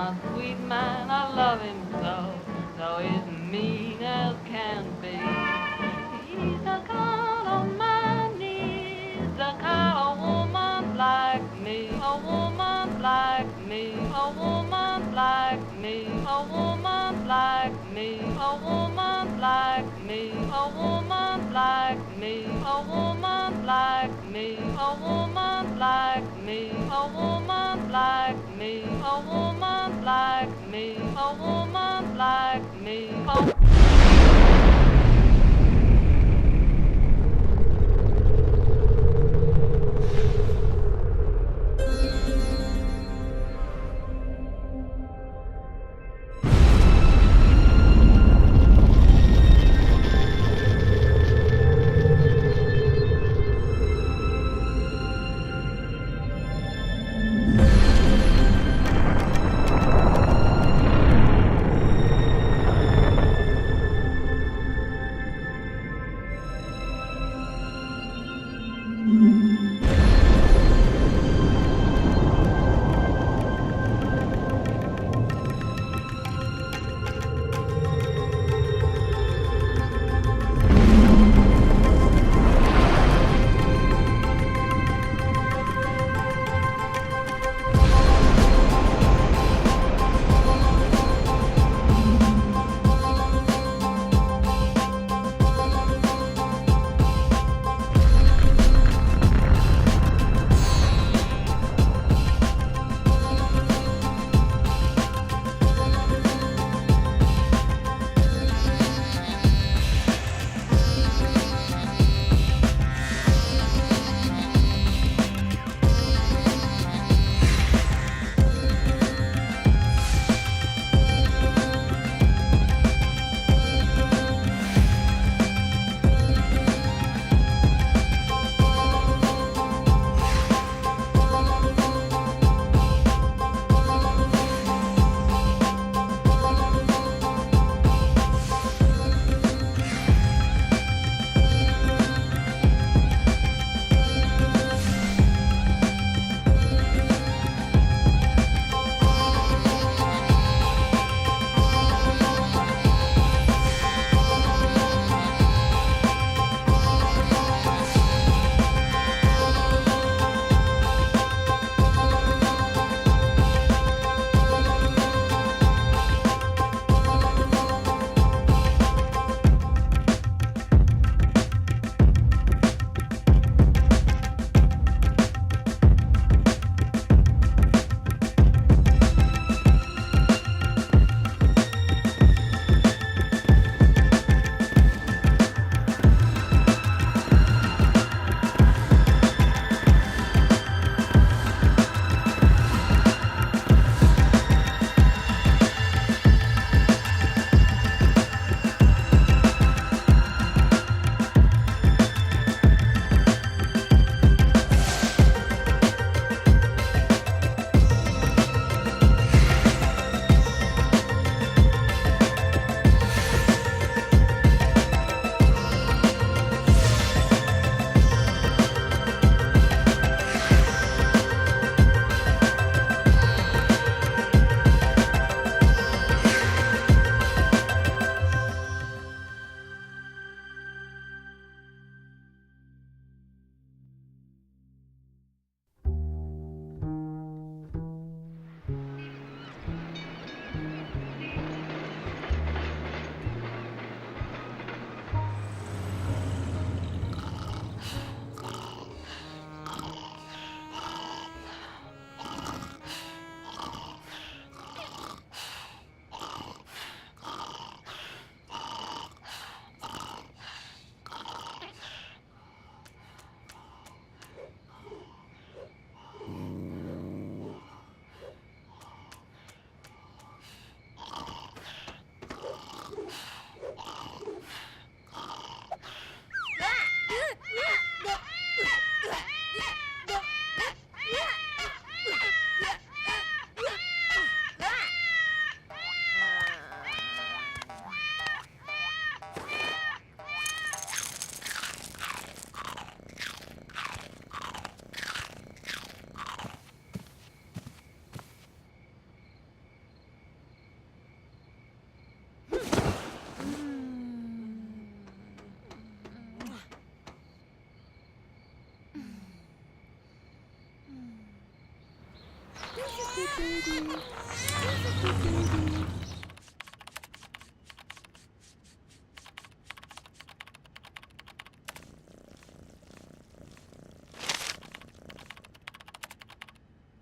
my sweet man, I love him so, though he's mean as can be. He's the kind of man needs, the kind of woman like me, a woman like me, a woman like me, a woman like me, a woman like me, a woman like me, a woman like me, a woman like me, a woman like me, a woman like me, a woman like me.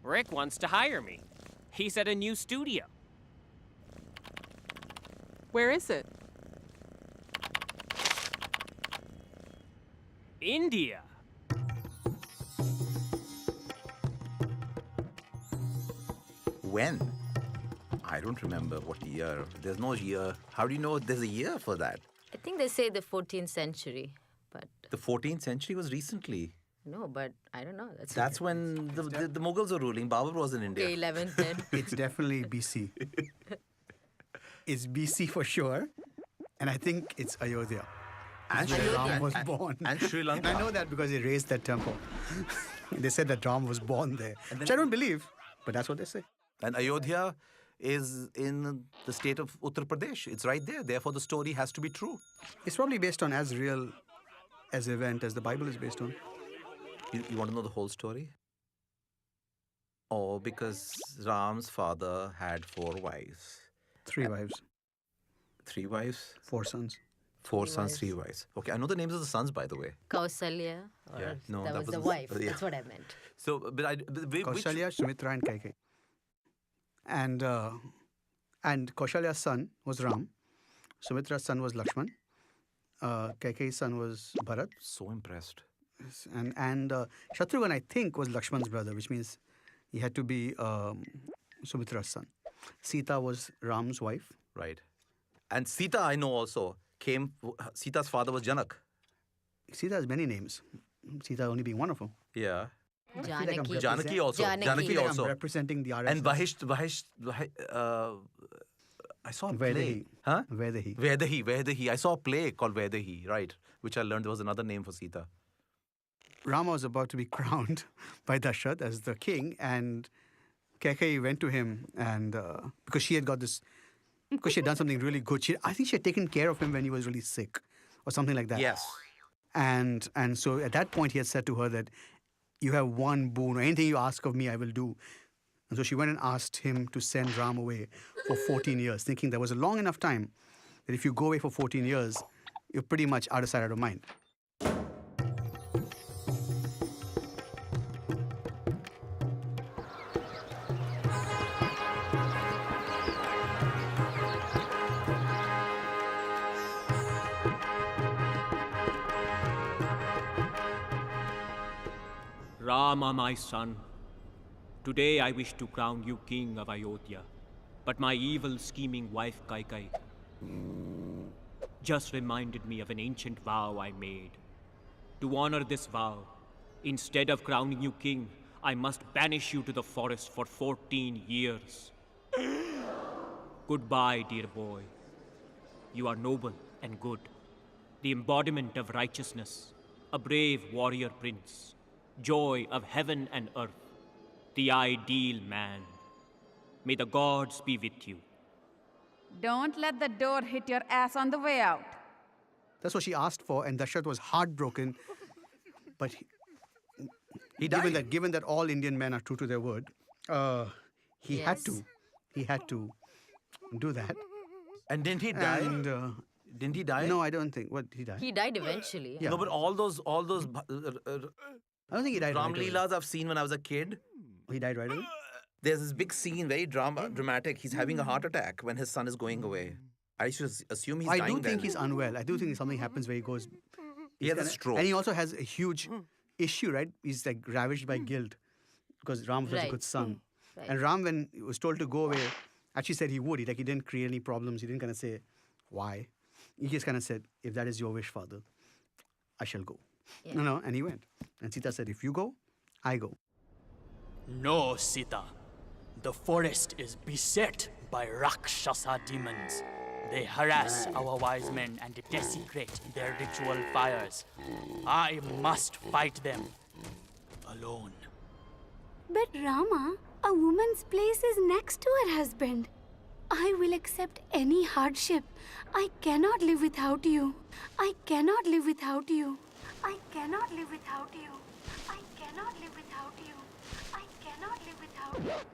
Rick wants to hire me. He's at a new studio. Where is it? India. When? I don't remember what year. There's no year. How do you know there's a year for that? I think they say the 14th century, but The 14th century was recently. no, but I don't know. That's when the Mughals were ruling. Babur was in India. okay, 11th then. It's definitely BC. It's BC for sure. And I think it's Ayodhya. And Where Sri Ram Lanka. was born. And Sri Lanka. I know that because they raised that temple. They said that Ram was born there, which I don't believe, but that's what they say. And Ayodhya is in the state of Uttar Pradesh. It's right there. Therefore, the story has to be true. It's probably based on as real as event as the Bible is based on. You want to know the whole story? Oh, because Ram's father had 4 wives. 3 wives, 3 wives? 4 sons. 4 Three sons, wives. 3 wives. Okay, I know the names of the sons, by the way. Kausalya, or Yeah, no, that that was the wasn't- wife. yeah. That's what I meant. So, but which, Kaushalya, Sumitra, and Kaikeyi. And Kaushalya's son was Ram. Sumitra's son was Lakshman. Kaikeyi's son was Bharat. so impressed. And Shatrughan, I think, was Lakshman's brother, which means he had to be Sumitra's son. Sita was Ram's wife. Right. And Sita, I know also, Sita's father was Janak. Sita has many names. Sita only being one of them. Yeah. Janaki. Janaki also. Janaki. Janaki I feel like also. I'm representing the RS. And Vahish, I saw a play. Vedahi. Huh? Vedahi. Vedahi. I saw a play called Vedahi, right? Which I learned there was another name for Sita. Rama was about to be crowned by Dashrath as the king, and Kaikeyi went to him, and because she had got this, because she had done something really good. I think she had taken care of him when he was really sick, or something like that. Yes. And so at that point, he had said to her that you have one boon, or anything you ask of me, I will do. And so she went and asked him to send Ram away for 14 years, thinking that was a long enough time that if you go away for 14 years, you're pretty much out of sight, out of mind. Rama, my son, today I wish to crown you king of Ayodhya, but my evil scheming wife Kaikeyi just reminded me of an ancient vow I made. To honor this vow, instead of crowning you king, I must banish you to the forest for 14 years. Goodbye, dear boy. You are noble and good, the embodiment of righteousness, a brave warrior prince, joy of heaven and earth, the ideal man. May the gods be with you. Don't let the door hit your ass on the way out. That's what she asked for, and Dashrath was heartbroken. But He died. given that all Indian men are true to their word, he had to. He had to do that. And didn't he die? And Didn't he die? no, I don't think. What, he died? He died eventually. Yeah. No, but all those I don't think he died. Ram right away. Leelas I've seen when I was a kid. He died right away. There's this big scene, very dramatic. He's having a heart attack when his son is going away. I should assume he's I dying do think then. he's unwell. I do think something happens where he goes. He has a kinda- stroke. And he also has a huge issue, right? He's like ravaged by guilt because Ram was a Right. good son. Right. And Ram, when he was told to go away, actually said he would. He didn't create any problems. He didn't kind of say why. He just kind of said, if that is your wish, father, I shall go. Yeah. And he went. And Sita said, if you go, I go. No, Sita. The forest is beset by Rakshasa demons. They harass our wise men and desecrate their ritual fires. I must fight them alone. But Rama, a woman's place is next to her husband. I will accept any hardship. I cannot live without you. I cannot live without you. I cannot live without you. I cannot live without you. I cannot live without you.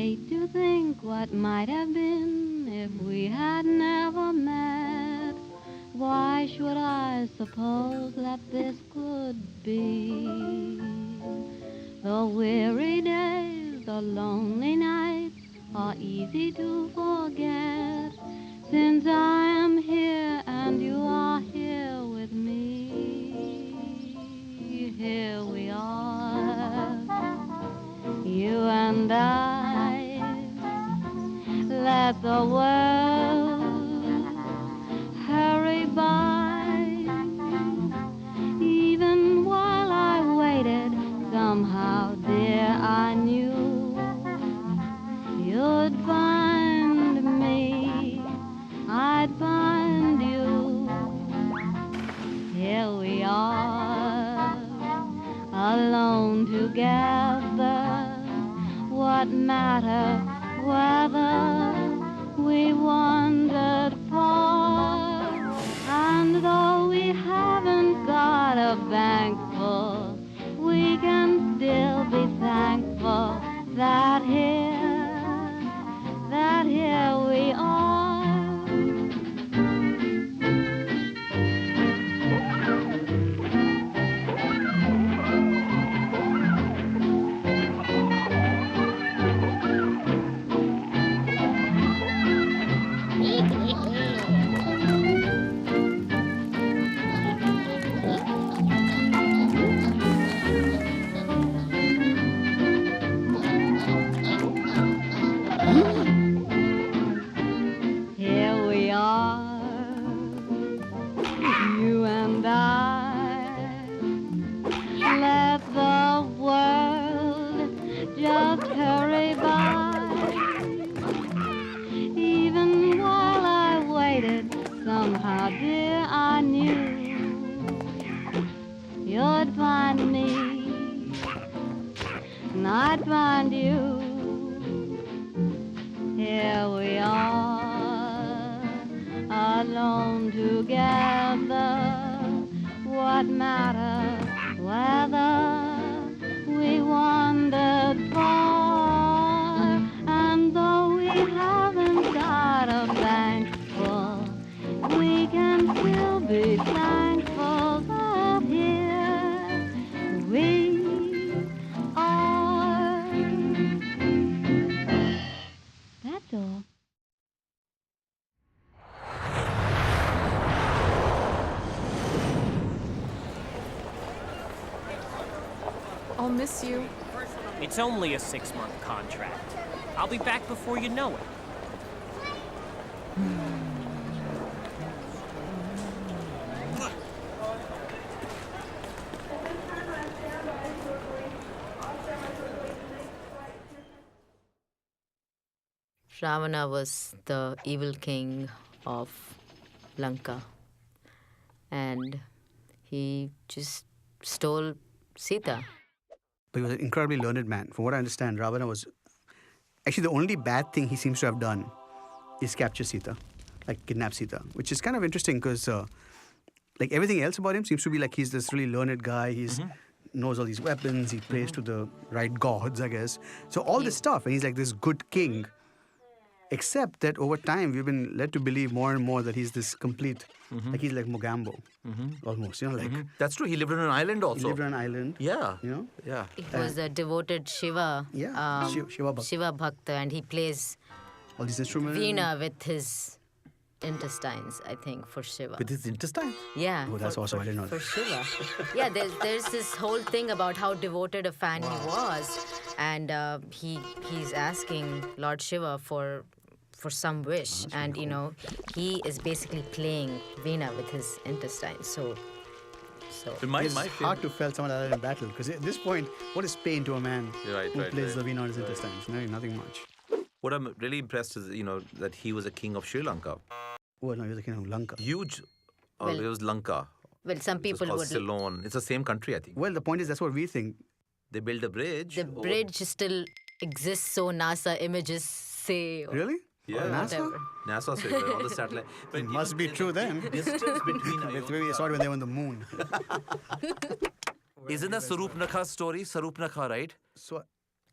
hate to think what might have been if we had never met. Why should I suppose that this could be? The weary days, the lonely nights are easy to forget, since I am here and you are here with me. Here we are, you and I. Let the world hurry by. Even while I waited, somehow, dear, I knew you'd find me, I'd find you. Here we are, alone together. What matter whether we wandered far? And though we haven't got a bank full, we can still be thankful that here we are. Here we are, you and I. Let the world just hurry by. Even while I waited, somehow, dear, I knew you'd find me, and I'd find you. Here we are, alone together. What matter whether we wandered far? And though we haven't got a bank full, we can still be thankful that here we are. That's all. I'll miss you. It's only a 6-month contract. I'll be back before you know it. Ravana was the evil king of Lanka, and he just stole Sita. But he was an incredibly learned man. From what I understand, Ravana was actually the only bad thing he seems to have done is capture Sita, like kidnap Sita, which is kind of interesting because like everything else about him seems to be like he's this really learned guy. He's knows all these weapons. He prays to the right gods, I guess. So all this stuff, and he's like this good king. Except that over time, we've been led to believe more and more that he's this complete, like he's like Mogambo, almost, you know, like. That's true. He lived on an island also. He lived on an island. Yeah. You know? Yeah. He was a devoted Shiva, Shiva Bhakta. Shiva Bhakta, and he plays All these instruments. veena with his intestines, I think, for Shiva. With his intestine? Yeah. Oh, that's awesome. I didn't know For that. Shiva. Yeah, there's this whole thing about how devoted a fan he was, and he's asking Lord Shiva for some wish, and you know he is basically playing veena with his intestines. So It's hard to feel someone like that in battle because at this point, what is pain to a man who plays the veena on his intestines? No, nothing much. What I'm really impressed is, that he was a king of Sri Lanka. Oh no, he was the king of Lanka. Huge. Well- It was Lanka. well, some It was people called would. Ceylon. It's the same country, I think. Well, the point is that's what we think. They built a bridge. The bridge still exists, so NASA images say. Really? Yeah. NASA? Whatever. NASA said on the satellite. But It must be true then. Distance between Maybe they saw it when they were on the moon. Isn't that Sarupnakha's story? Sarupnakha, right? So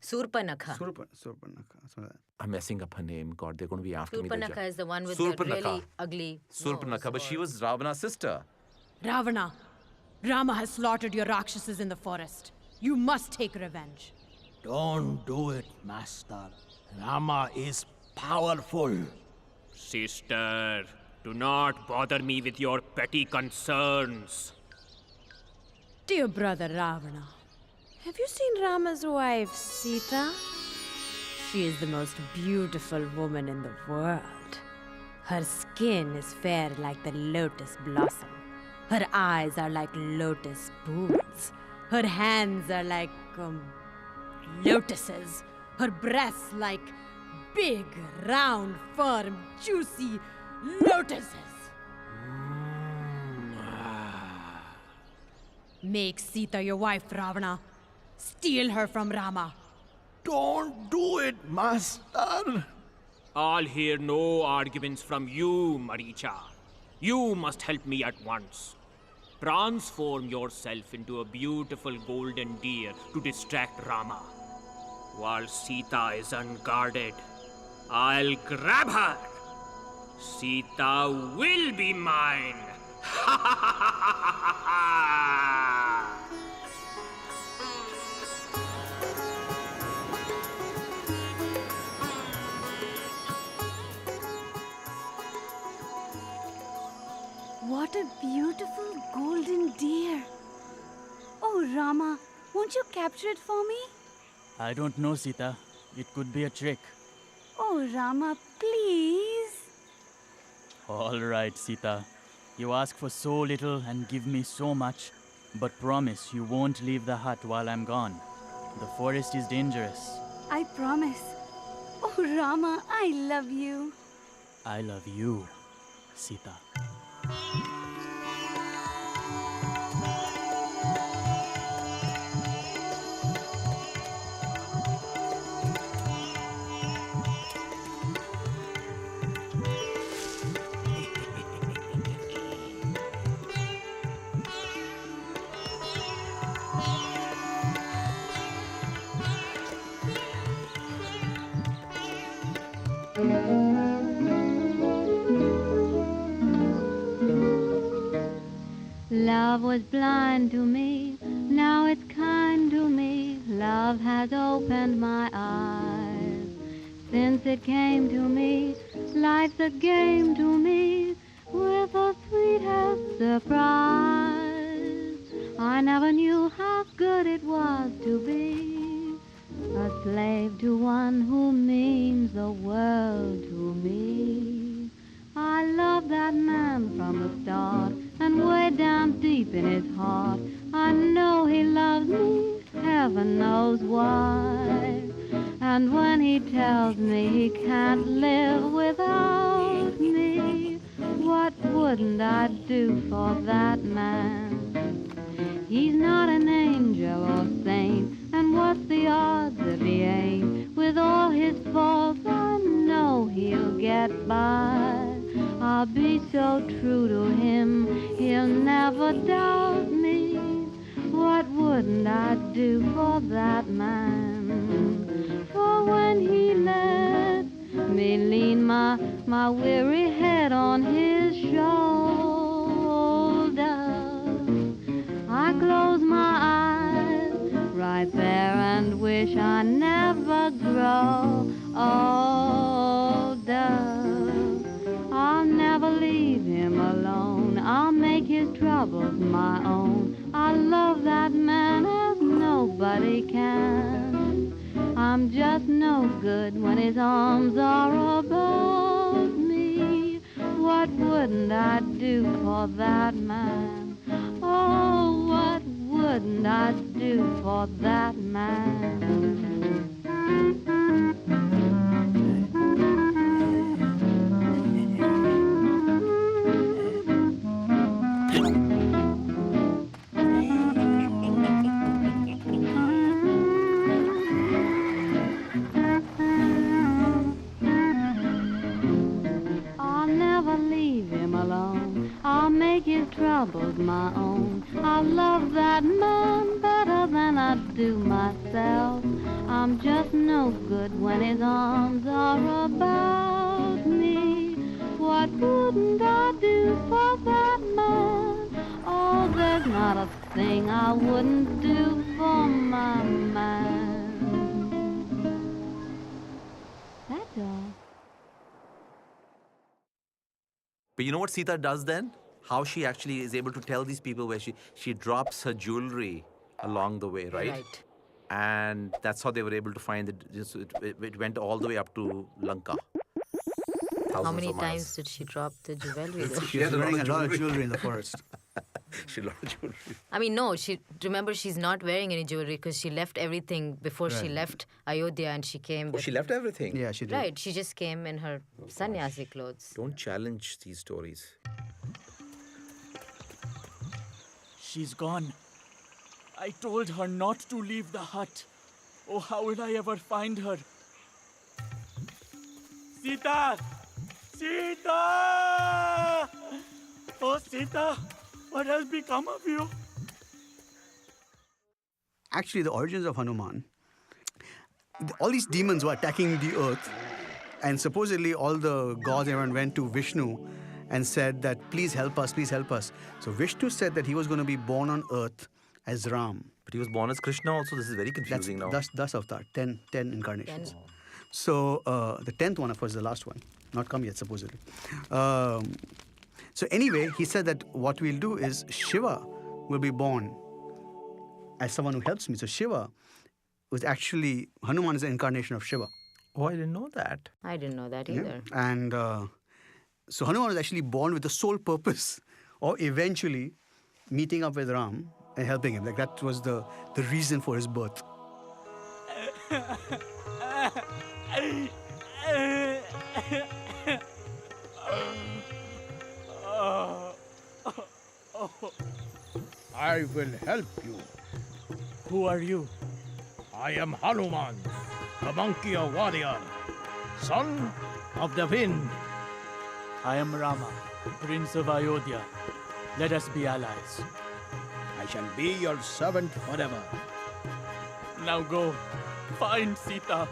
Surpanakha. Surpanakha. Something like that. I'm messing up her name. God, they're going to be after me. Surpanakha is the one with the really ugly Surpanakha, nose but she or- was Ravana's sister. Ravana, Rama has slaughtered your Rakshasas in the forest. You must take revenge. Don't do it, Master. Rama is powerful. Sister, do not bother me with your petty concerns. Dear brother Ravana, have you seen Rama's wife, Sita? She is the most beautiful woman in the world. Her skin is fair like the lotus blossom. Her eyes are like lotus boots. Her hands are like lotuses. Her breasts like big, round, firm, juicy lotuses. Make Sita your wife, Ravana. Steal her from Rama. Don't do it, Master. I'll hear no arguments from you, Maricha. You must help me at once. Transform yourself into a beautiful golden deer to distract Rama. While Sita is unguarded, I'll grab her. Sita will be mine. What a beautiful golden deer. Oh, Rama, won't you capture it for me? I don't know, Sita. It could be a trick. Oh, Rama, please. All right, Sita. You ask for so little and give me so much, but promise you won't leave the hut while I'm gone. The forest is dangerous. I promise. Oh, Rama, I love you. I love you, Sita. Love was blind to me, now it's kind to me. Love has opened my eyes. Since it came to me, life's a game to me, with a sweetest surprise. I never knew how good it was to be a slave to one who means the world to me. I love that man from the start, and way down deep in his heart, I know he loves me, heaven knows why. And when he tells me he can't live without me, what wouldn't I do for that man? He's not an angel or saint, and what's the odds if he ain't? With all his faults, I know he'll get by. I'll be so true to him, he'll never doubt me. What wouldn't I do for that man? For when he let me lean my weary head on his shoulder, I close my eyes right there and wish I never grow older. I'll never leave him alone. I'll make his troubles my own. I love that man as nobody can. I'm just no good when his arms are above me. What wouldn't I do for that man? Oh, what wouldn't I do for that man? Troubles my own. I love that man better than I to myself, I'm just no good when his arms are about me. What wouldn't I do for that man? Oh, there's not a thing I wouldn't do for my man. That's all. But you know what Sita does then? How she actually is able to tell these people where she drops her jewelry along the way, right? Right. And that's how they were able to find it. It went all the way up to Lanka. How Thousands many of miles. times did she drop the jewelry though? She was wearing a lot of jewelry in the forest. She had a lot of jewelry. I mean, no, remember she's not wearing any jewelry because she left everything before she Right. left Ayodhya and she came. Oh, she left everything. Yeah, she did. Right, she just came in her sannyasi clothes. Don't challenge these stories. She's gone. I told her not to leave the hut. Oh, how will I ever find her? Sita! Sita! Oh, Sita, what has become of you? Actually, the origins of Hanuman, all these demons were attacking the earth, and supposedly all the gods, everyone went to Vishnu and said that, please help us, please help us. So Vishnu said that he was going to be born on earth as Ram. But he was born as Krishna also. This is very confusing now. That's Avatar, 10 incarnations. So the 10th one, of course, is the last one. Not come yet, supposedly. So anyway, he said that what we'll do is Shiva will be born as someone who helps me. So Shiva was actually, Hanuman is an incarnation of Shiva. Oh, I didn't know that. I didn't know that either. And so Hanuman was actually born with the sole purpose of eventually meeting up with Ram and helping him. Like that was the reason for his birth. I will help you. Who are you? I am Hanuman, the monkey warrior, son of the wind. I am Rama, Prince of Ayodhya. Let us be allies. I shall be your servant forever. Now go, find Sita.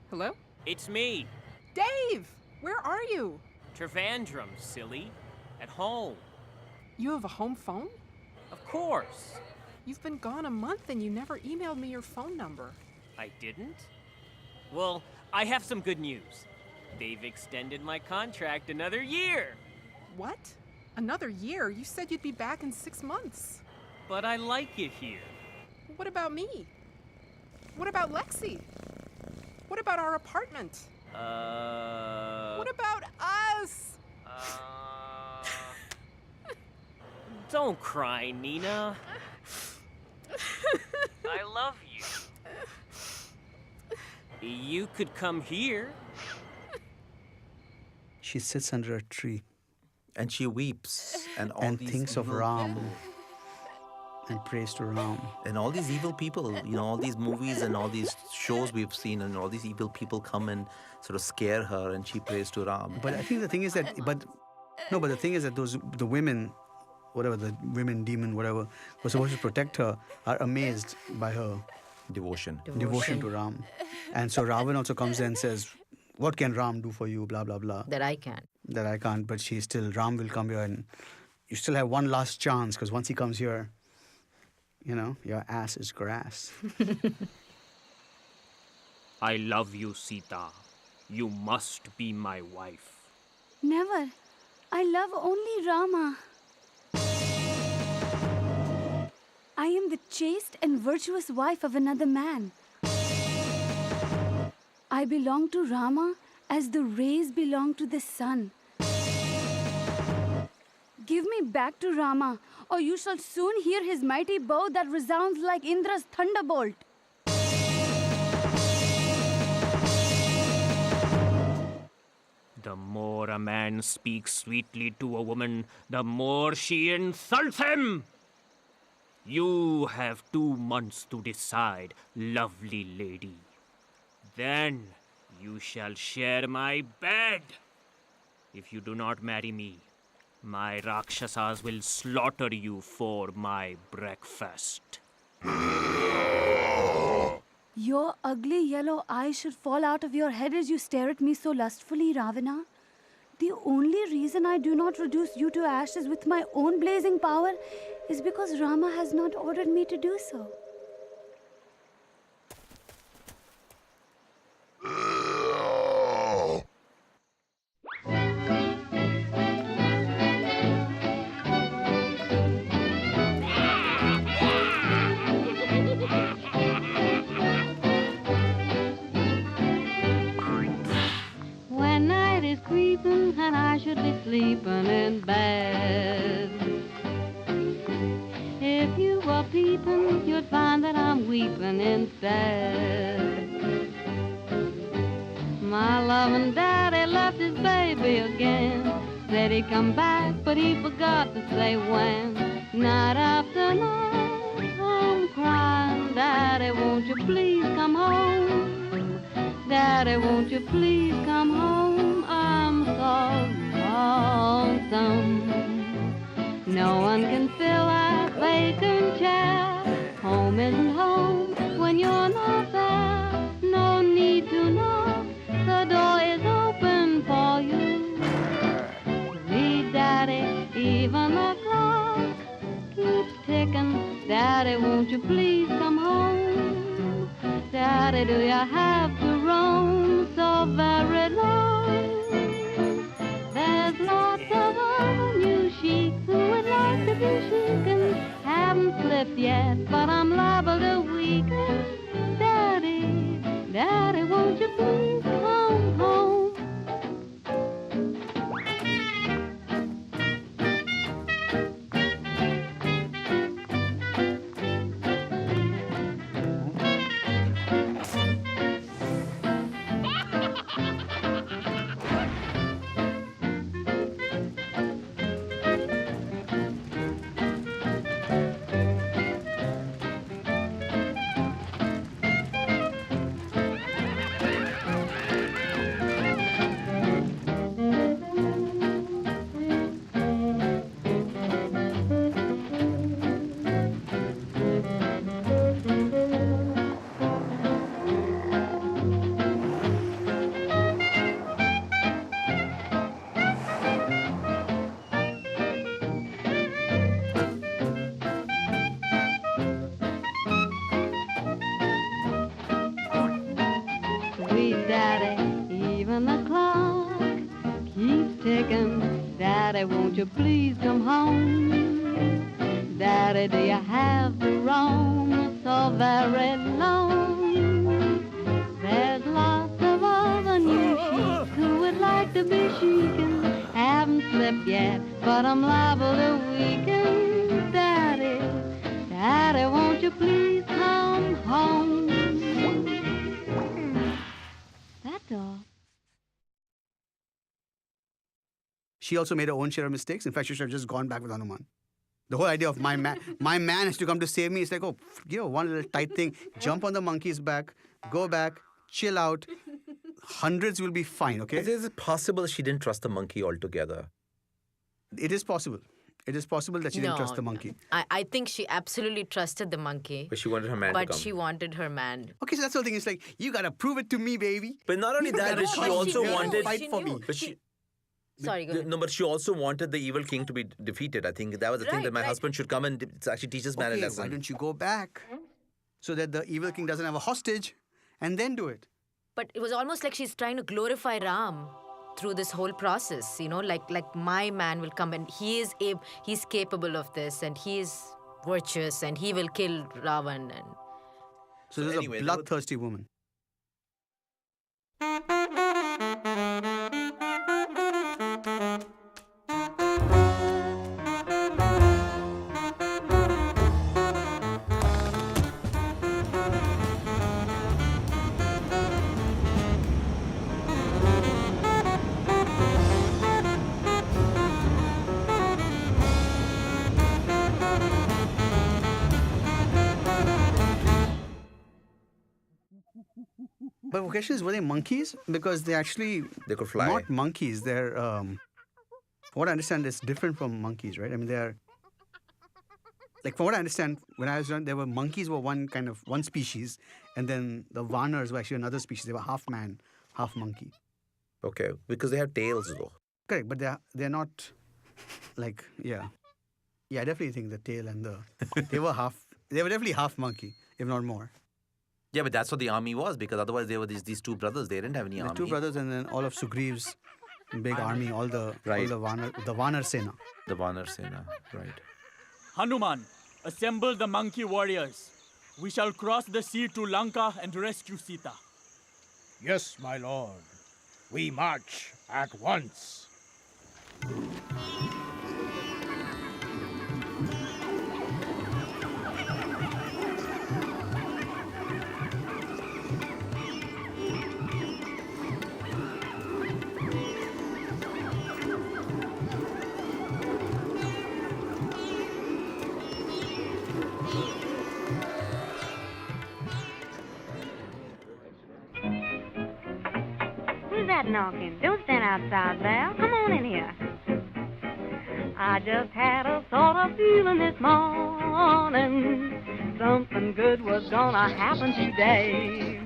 Hello? It's me, Dave! Where are you? Trivandrum, silly. At home. You have a home phone? Of course. You've been gone a month and you never emailed me your phone number. I didn't? Well, I have some good news. They've extended my contract another year. What? Another year? You said you'd be back in 6 months. But I like it here. What about me? What about Lexi? What about our apartment? What about us? Don't cry, Nina. I love you. You could come here. She sits under a tree And she weeps. And all and these thinks of evil Ram people. and prays to Ram. And all these evil people, all these movies and all these shows we've seen, and all these evil people come and sort of scare her, and she prays to Ram. But I think the thing is that, but the thing is that the women, whatever, the women, demon, whatever, were supposed to protect her, are amazed by her Devotion. devotion to Ram. And so Ravan also comes there and says, what can Ram do for you, blah, blah, blah. That I can. That I can't, but Ram will come here and you still have one last chance, because once he comes here, your ass is grass. I love you, Sita. You must be my wife. Never. I love only Rama. I am the chaste and virtuous wife of another man. I belong to Rama as the rays belong to the sun. Give me back to Rama, or you shall soon hear his mighty bow that resounds like Indra's thunderbolt. The more a man speaks sweetly to a woman, the more she insults him. You have 2 months to decide, lovely lady. Then you shall share my bed. If you do not marry me, my Rakshasas will slaughter you for my breakfast. Your ugly yellow eyes should fall out of your head as you stare at me so lustfully, Ravana. The only reason I do not reduce you to ashes with my own blazing power is because Rama has not ordered me to do so. When night is creeping and I should be sleeping in bed, if you were peeping, you'd find that I'm weeping instead. My loving daddy left his baby again. Said he'd come back, but he forgot to say when. Night after night, I'm crying, Daddy, won't you please come home? Daddy, won't you please come home? I'm so lonesome. No one can fill that vacant chair. Home isn't home when you're not there. No need to knock, the door is open for you. Read, Daddy, even the clock keeps ticking. Daddy, won't you please come home? Daddy, do you have to roam so very long? There's lots of other new sheiks who would like to be chic and haven't slipped yet, but I'm liable to weaken. Daddy, Daddy, won't you please come home? Sweet Daddy, even the clock keeps ticking. Daddy, won't you please come home? Daddy, do you have to roam so very long? There's lots of other new sheiks who would like to be chic and haven't slipped yet, but I'm liable to weaken. Daddy, Daddy, won't you please come home? That's all. She also made her own share of mistakes. In fact, she should have just gone back with Hanuman. The whole idea of my man has to come to save me. It's like, oh, one little tight thing. Jump on the monkey's back, go back, chill out. Hundreds will be fine, okay? Is it possible she didn't trust the monkey altogether? It is possible. It is possible that she didn't trust the monkey. I think she absolutely trusted the monkey. But she wanted her man to come. But she wanted her man. Okay, so that's the whole thing. It's like, you gotta prove it to me, baby. But not only that, but she also wanted... Fight for me. But she... Sorry, go ahead. No, but she also wanted the evil king to be defeated. I think that was the thing, that my husband should come and actually teach this man a lesson. Why don't you go back so that the evil king doesn't have a hostage and then do it? But it was almost like she's trying to glorify Ram through this whole process, like my man will come and he's capable of this and he is virtuous and he will kill Ravan. And so this is a bloodthirsty woman. But the question is, were they monkeys? Because they could fly. not monkeys. They're, from what I understand, it's different from monkeys, right? I mean, they're, like, from what I understand, when I was young, monkeys were one species, and then the Vanars were actually another species. They were half man, half monkey. Okay, because they have tails though. Correct, but they're not, like, yeah. Yeah, I definitely think the tail and they were definitely half monkey, if not more. Yeah, but that's what the army was, because otherwise they were these two brothers. They didn't have any The army. two brothers, and then all of Sugriev's big army, all the Vanar Sena. The Vanar Sena, right. Hanuman, assemble the monkey warriors. We shall cross the sea to Lanka and rescue Sita. Yes, my lord. We march at once. Who's that knocking? Don't stand outside there. Come on in here. I just had a sort of feeling this morning something good was gonna happen today.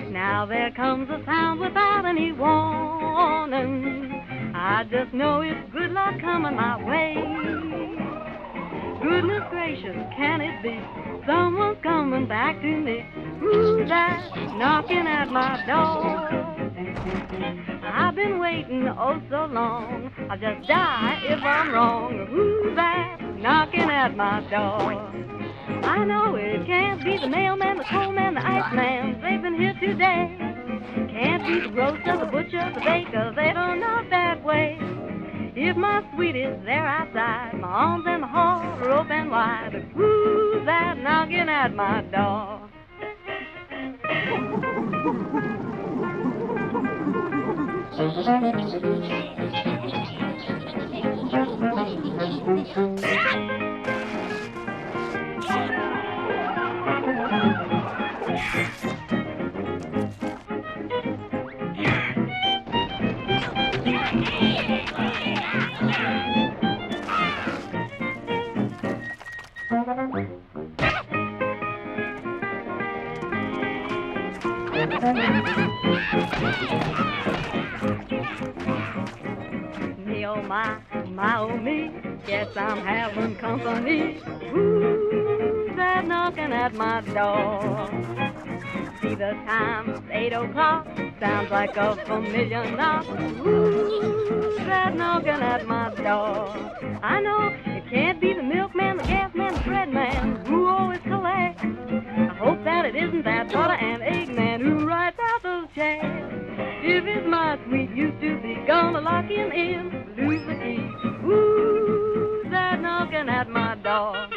Now there comes a sound without any warning. I just know it's good luck coming my way. Goodness gracious, can it be? Someone's coming back to me. Who's that knocking at my door? I've been waiting oh so long. I'll just die if I'm wrong. Who's that knocking at my door? I know it can't be the mailman, the coalman, the iceman. They've been here today. Can't be the grocer, the butcher, the baker. They don't knock that way. If my sweet is there outside, my arms and my heart are open wide. But who's that knocking at my door? Me oh my oh me, guess I'm having company. Who's that knocking at my door? See the time, it's 8 o'clock, sounds like a familiar knock. Who's that knocking at my door? I know it can't be the milkman, the gas man, the bread man who always collects. I hope that it isn't that butter and egg man who writes out those checks. If it's my sweet used to be, gonna lock him in, lose the key. Who's that knocking at my door?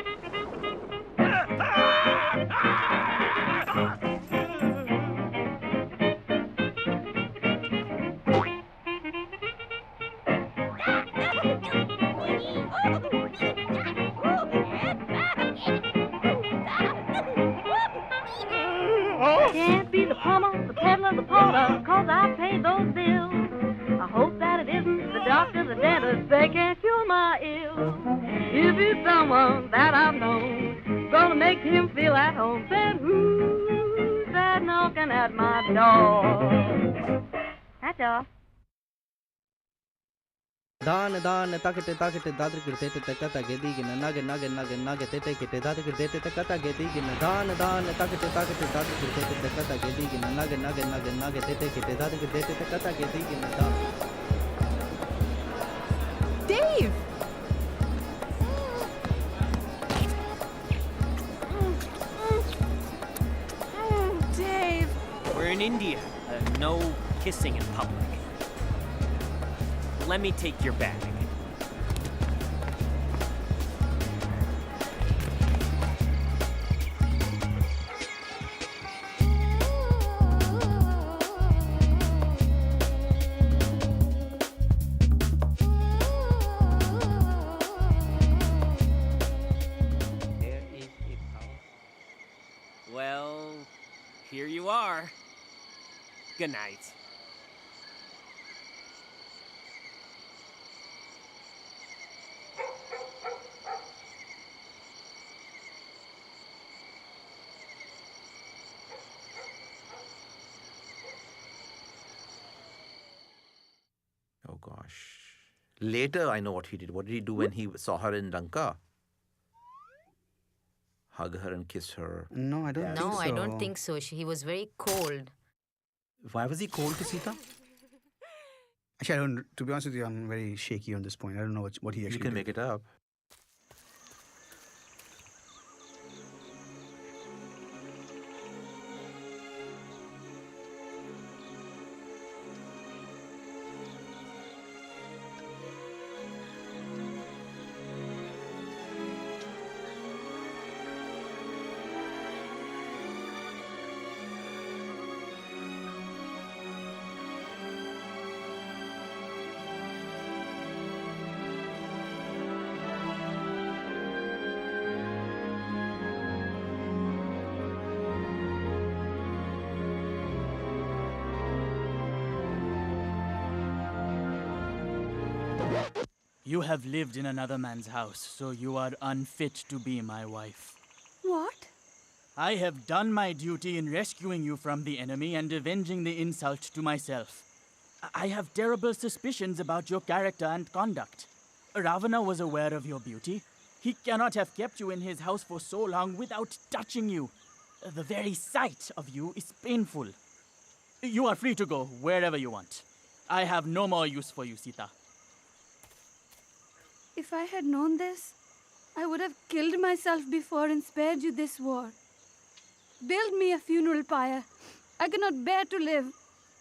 Can't be the plumber, the peddler, the porter, 'cause I paid those bills. I hope that it isn't the doctor, the dentist, they can't cure my ill. If it's someone that I've known, gonna make him feel at home, then who's that knocking at my door? That's all. दान दान ताकते ताकते दादर करते ते कता गेदी के नागे नागे नागे नागे ते के दादर करते ते कता गेदी के दान दान ताकते ताकते दादर करते ते कता गेदी के नागे नागे नागे नागे ते के दादर करते ते कता गेदी के दान Dave! Dave! We're in India. No kissing in public. Let me take your bag. here you are. Good night. Oh gosh. Later, I know what he did. What did he do when he saw her in Lanka? Hug her and kiss her. No, I don't think so. No, I don't think so. He was very cold. Why was he cold to Sita? Actually, I don't. To be honest with you, I'm very shaky on this point. I don't know what he actually. You can did. make it up. You have lived in another man's house, so you are unfit to be my wife. What? I have done my duty in rescuing you from the enemy and avenging the insult to myself. I have terrible suspicions about your character and conduct. Ravana was aware of your beauty. He cannot have kept you in his house for so long without touching you. The very sight of you is painful. You are free to go wherever you want. I have no more use for you, Sita. If I had known this, I would have killed myself before and spared you this war. Build me a funeral pyre. I cannot bear to live.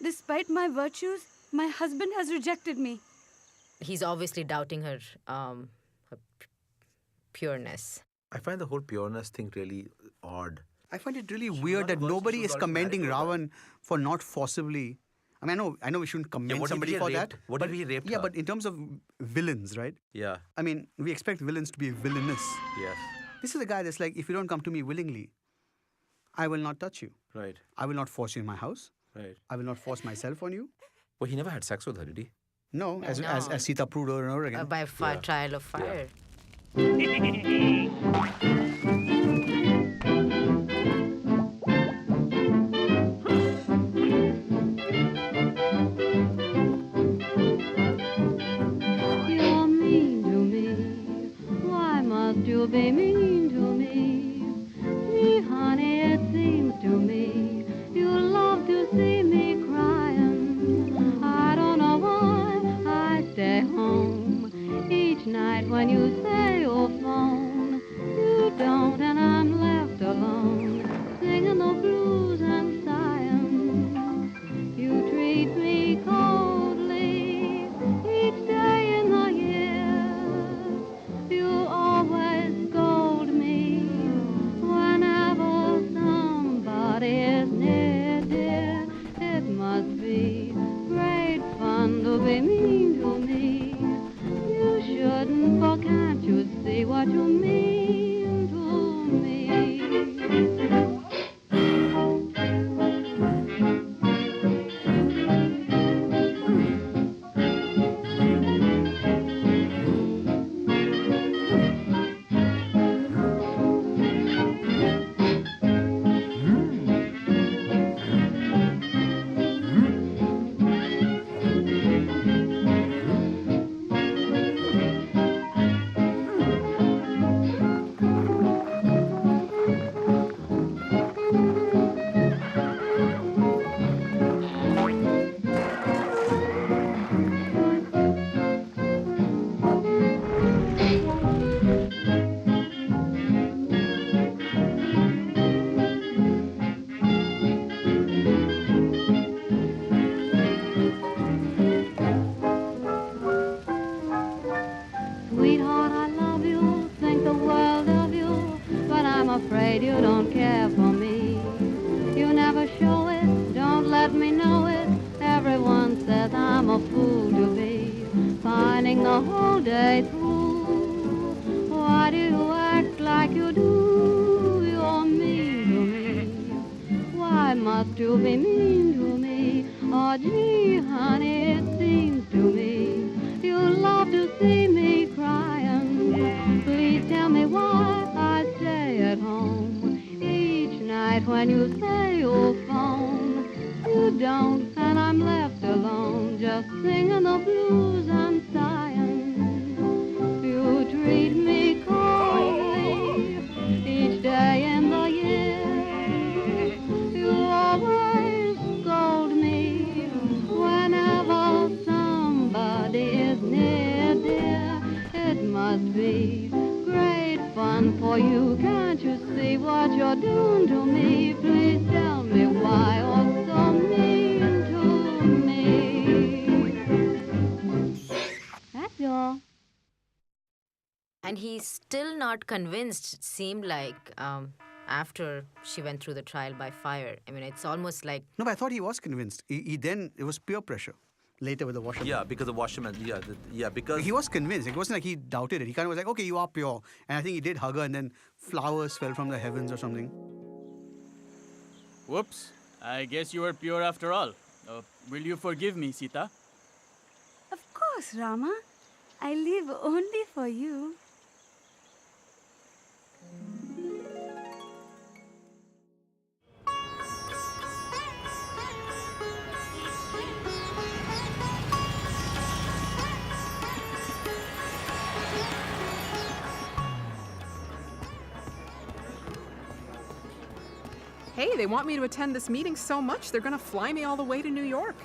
Despite my virtues, my husband has rejected me. He's obviously doubting her, her pureness. I find the whole pureness thing really odd. I find it really weird that nobody is commending Ravan for not forcibly. I mean, I know we shouldn't commend somebody for that. What if he raped her? Yeah, but in terms of villains, right? Yeah. I mean, we expect villains to be villainous. Yes. This is a guy that's like, if you don't come to me willingly, I will not touch you. Right. I will not force you in my house. Right. I will not force myself on you. Well, he never had sex with her, did he? No, as Sita proved over and over again. By trial of fire. You be mean to me, me honey, it seems to me you love to see me crying. I don't know why I stay home each night when you say you'll phone. You don't, and I'm left alone, singing the blues and sighing. You treat me coldly each day in the year. You always scold me whenever somebody is near, dear. It must be great fun to be mean to me. You shouldn't, for can't you see what you mean to me? Sweetheart, I love you, think the world of you, but I'm afraid you don't care for me. You never show it, don't let me know it. Everyone says I'm a fool to be pining the whole day through. Why do you act like you do? You're mean to me. Why must you be mean to me? Oh, gee, honey, it seems to me you love to see me crying. Please tell me why I stay at home each night when you say you'll phone. You don't, and I'm left alone, just singing the blues and sighing. You treat me coldly each day in the year. You always scold me whenever somebody is near, dear. It must be great fun for you. Can't you see what you're doing to me? Please tell me why you're so mean to me. That's all. And he's still not convinced, it seemed like, after she went through the trial by fire. I mean, it's almost like... No, but I thought he was convinced. He then, it was peer pressure later with the washerman. Yeah, because the washerman, because... He was convinced. It wasn't like he doubted it. He kind of was like, okay, you are pure. And I think he did hug her and then flowers fell from the heavens or something. Whoops. I guess you were pure after all. Will you forgive me, Sita? Of course, Rama. I live only for you. Hey, they want me to attend this meeting so much, they're gonna fly me all the way to New York.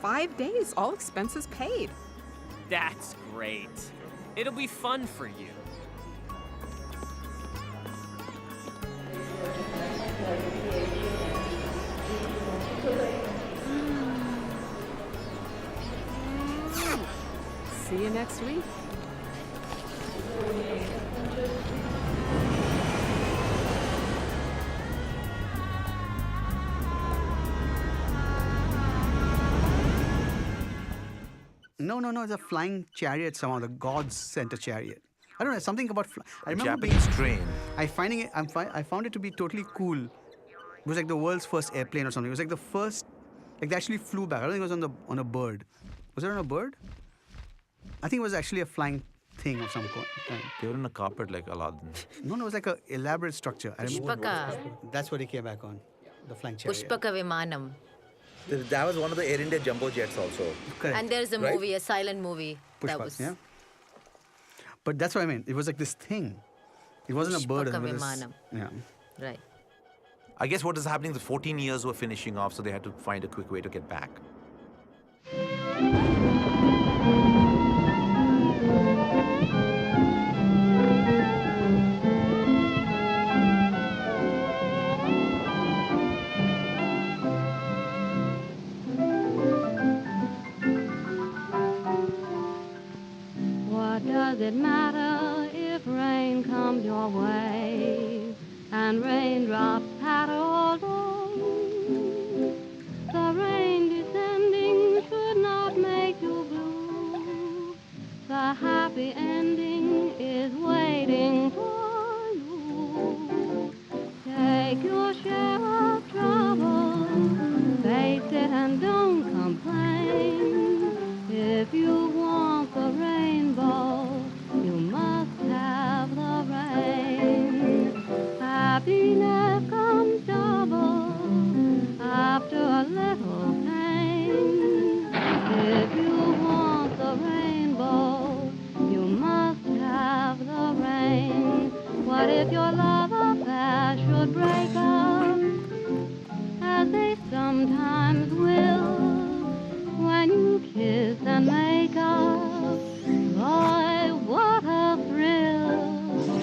5 days, all expenses paid. That's great. It'll be fun for you. See you next week. No, it's a flying chariot somehow. The gods sent a chariot. I don't know, something about... I remember Japanese train. I found it to be totally cool. It was like the world's first airplane or something. It was like the first... Like they actually flew back. I don't think it was on a bird. Was it on a bird? I think it was actually a flying thing of some kind. They were in a carpet like Aladdin. No, it was like an elaborate structure. Pushpaka. That's what he came back on. The flying chariot. Pushpaka Vimanam. That was one of the Air India jumbo jets also. Correct. And there's a movie, a silent movie. That Pushpak, was... yeah. But that's what I meant. It was like this thing. It wasn't a bird. It Pushpaka was Vimanam. yeah. Right. I guess what is happening, the 14 years were finishing off, so they had to find a quick way to get back. What does it matter if rain comes your way and raindrops patter all day? The rain descending should not make you blue. The happy ending is waiting for you. Take your share of trouble, face it and don't complain. If you want the rainbow, you must have the rain. Happiness comes double after a little pain. If you want the rainbow, you must have the rain. What if your love affair should break up, as they sometimes will, when you kiss and make up? Boy, what a thrill!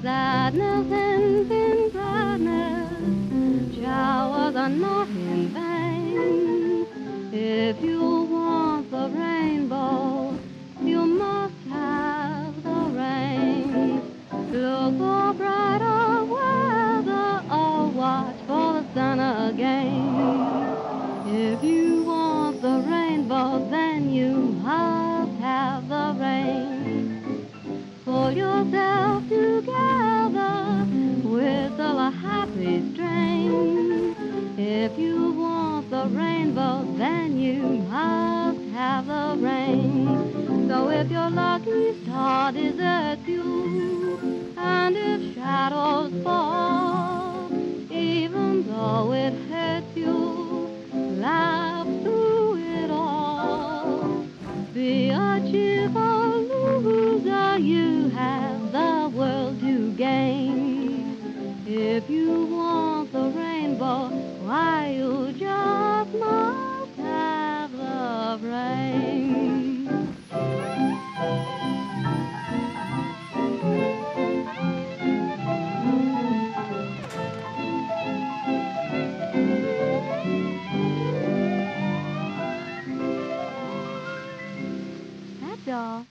Sadness ends in gladness, showers are not in vain. If you want the rainbow, you must have the rain. Look for brighter weather or watch for the sun again. If you want the rainbow, then you must have the rain. Pull yourself together, whistle a happy strain. If you the rainbow, then you must have the rain. So if your lucky star deserts you, and if shadows fall, even though it hurts you, laugh through it all. Be a cheerful loser, you have the world to gain. If you want the rainbow, why you just must have the rain. That's all.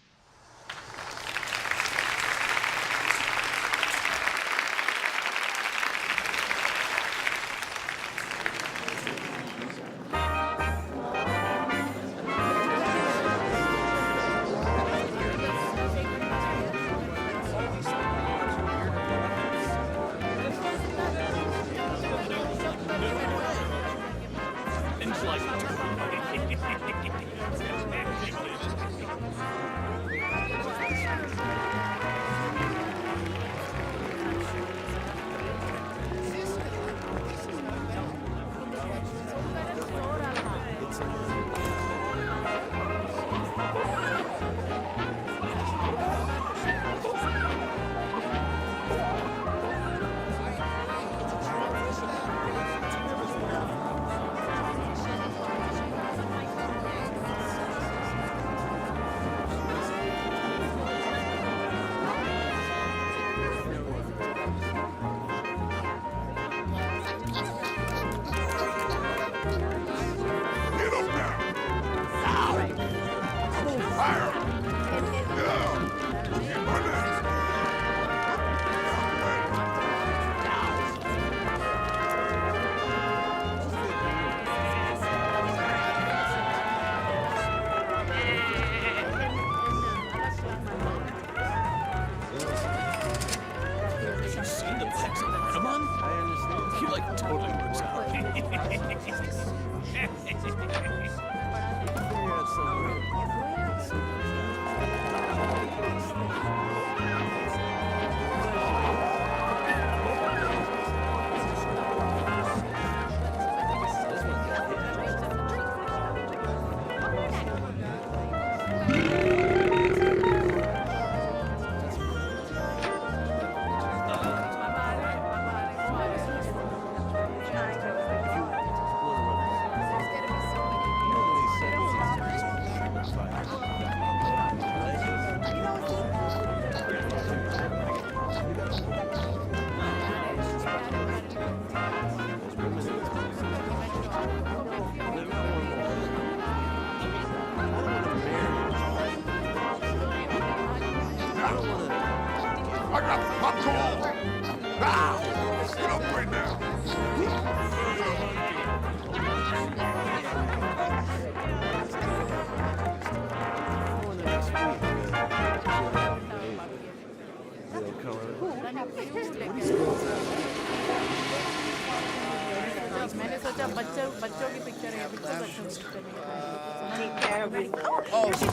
मैंने सोचा बच्चों की picture है बिल्कुल बच्चों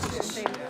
की picture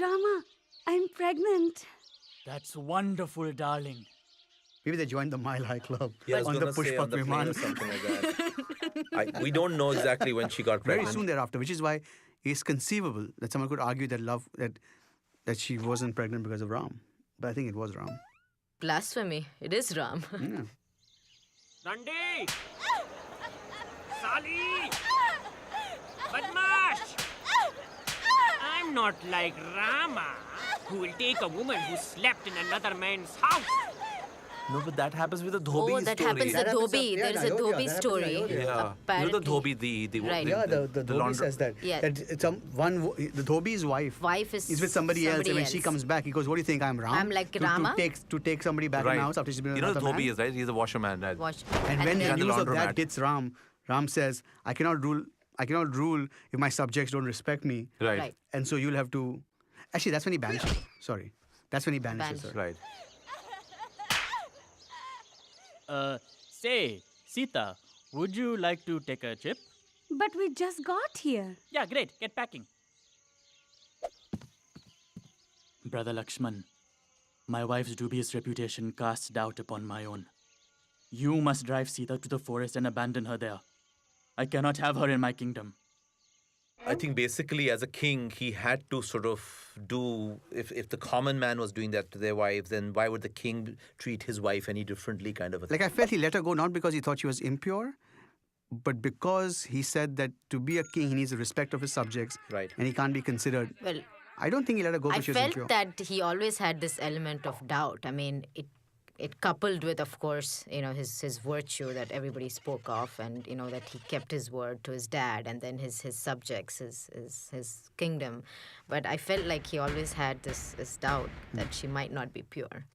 Rama, I'm pregnant. That's wonderful, darling. Maybe they joined the Mile High Club Yeah, I was on the gonna say Pushpak on the plane or Viman. something like that. We don't know exactly when she got Very pregnant. soon thereafter, which is why it's conceivable that someone could argue that she wasn't pregnant because of Ram. But I think it was Ram. Blasphemy. It is Ram. Yeah. Nandi! Sali! Badmash! I'm not like Rama, who will take a woman who slept in another man's house. No, but that happens with the Dhobi Oh, that story. happens the Dhobi. There is a Dhobi story. Yeah. You know the Apparently. Dhobi, the Right. Yeah, the Dhobi laundry- says that. Yeah. That the Dhobi's wife is with somebody else, and when she comes back, he goes, "What do you think? I'm Ram? I'm like to Rama? To take somebody back in the house after she's been with You know the another Dhobi man?" is, right? He's a washerman. Right? And when the then- news of the that laundromat. hits Ram, Ram says, I cannot rule if my subjects don't respect me. Right. And so you'll have to... Actually, that's when he banishes her. Sorry. That's when he banishes her. Right. Say, Sita, would you like to take a trip? But we just got here. Yeah, great. Get packing. Brother Lakshman, my wife's dubious reputation casts doubt upon my own. You must drive Sita to the forest and abandon her there. I cannot have her in my kingdom. I think basically as a king, he had to sort of do, if the common man was doing that to their wives, then why would the king treat his wife any differently kind of a thing? Like, I felt he let her go not because he thought she was impure, but because he said that to be a king, he needs the respect of his subjects. Right. And he can't be considered... Well, I don't think he let her go I because she was impure. felt that he always had this element of doubt. I mean, it coupled with, of course, his virtue that everybody spoke of, and that he kept his word to his dad, and then his subjects, his kingdom. But I felt like he always had this doubt that she might not be pure.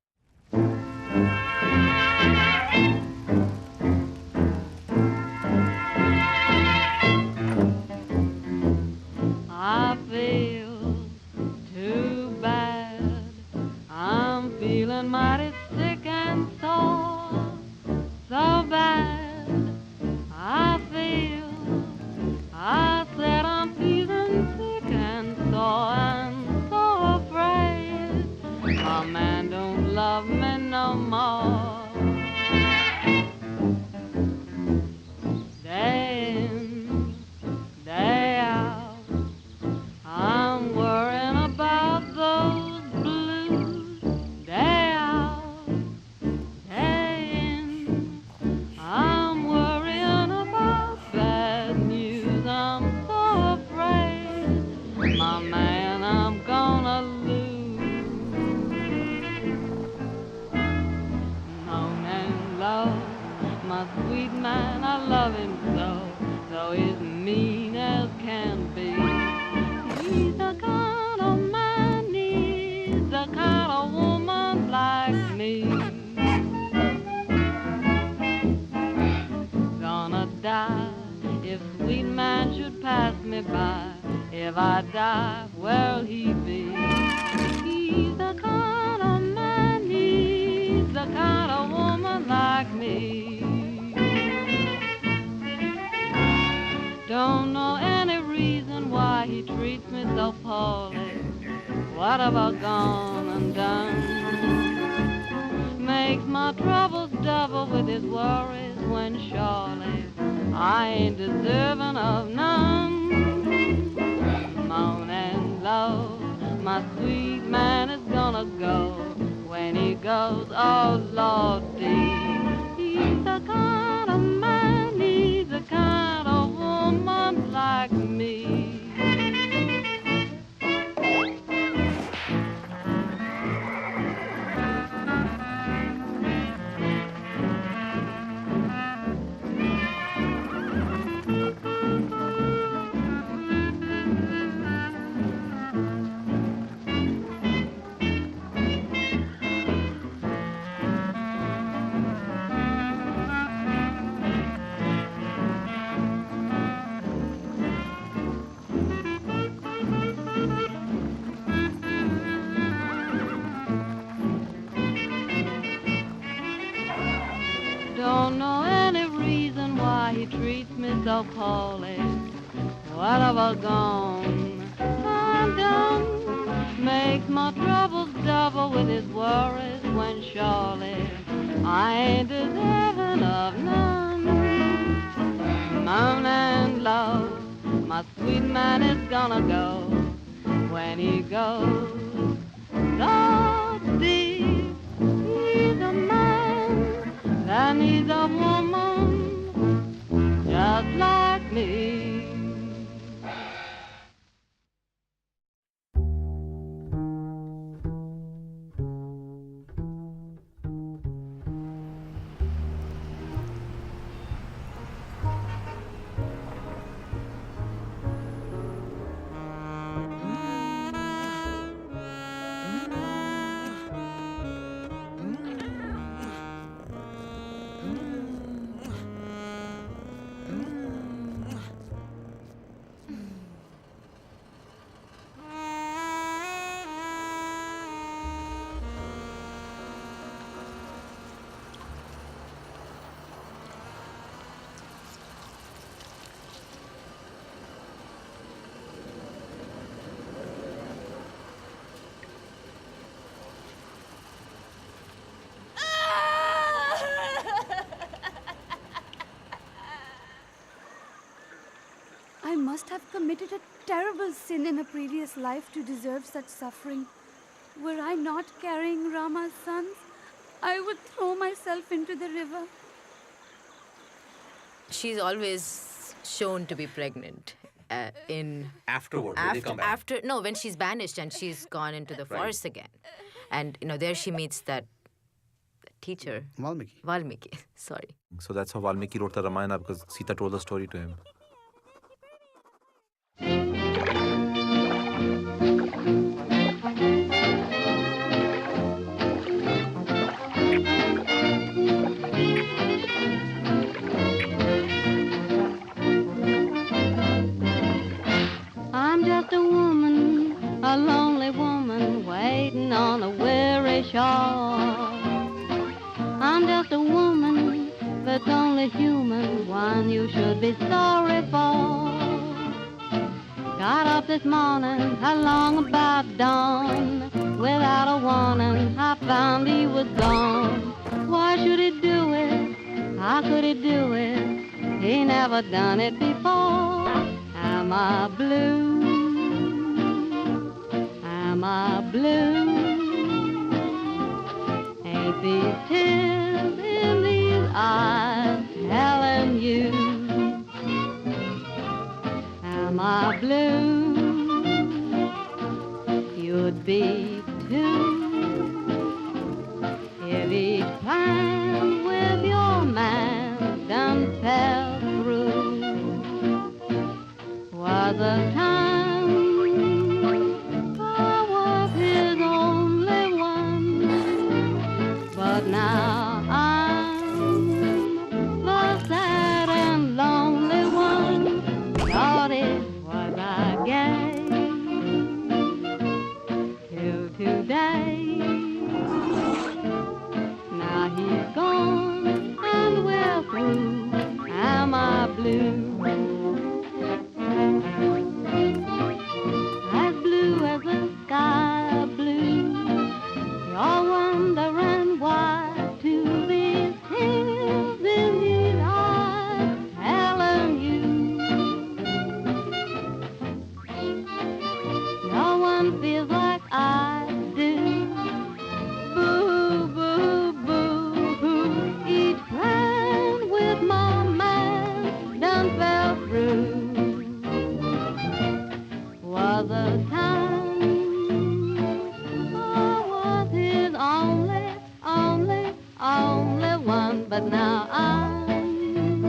I feel too bad. I'm feeling mighty sick and sore, so bad. I said I'm feeling sick and sore and so afraid my man don't love me no more. Day in, day out, I'm worrying about those blues. Day out, day in, I'm worrying about bad news. I'm so afraid, my man, I'm gonna lose. Moaning low, my sweet man, I love him so, though he's mean as can be. He's the kind of man needs the kind of woman like me. Gonna die if sweet man should pass me by. If I die, where'll he be? He's the kind of man needs the kind of woman like me. Don't know any reason why he treats me so poorly. What have I gone and done? Makes my troubles double with his worries when surely I ain't deserving of none. Moaning low, my sweet man is gonna go. When he goes, oh Lordy, he's the kind of man, he's the kind of woman like me. Don't know any reason why he treats me so poorly. What have I gone and done? makes my troubles double with his worries when surely I ain't deserving of none. Moan and love, my sweet man is gonna go. When he goes so deep, he's a man that needs a woman just like me. I must have committed a terrible sin in a previous life to deserve such suffering. Were I not carrying Rama's sons, I would throw myself into the river. She's always shown to be pregnant in Afterward, when they come back. after no, when she's banished and she's gone into the forest again, and there she meets that teacher Valmiki. Sorry. So that's how Valmiki wrote the Ramayana, because Sita told the story to him. I'm just a woman, a lonely woman, waiting on a weary shore. I'm just a woman that's only human, one you should be sorry for. Got up this morning, along about dawn, without a warning, I found he was gone. Why should he do it? How could he do it? He never done it before. Am I blue? Am I blue? Ain't these tears in these eyes telling you? Am I blue? You'd be too if each plan with your man done fell through. Was a time I was his only one, but now I'm the sad and lonely one. Thought it was I gay till today. Now he's gone and we're through. Am I blue? As blue as the sky blue. You're wondering why to these tears in these eyes telling you. No one feels like I do. Boo, boo, boo, boo. Each plan with my man done fell through. Was a time I was his only one, but now I'm a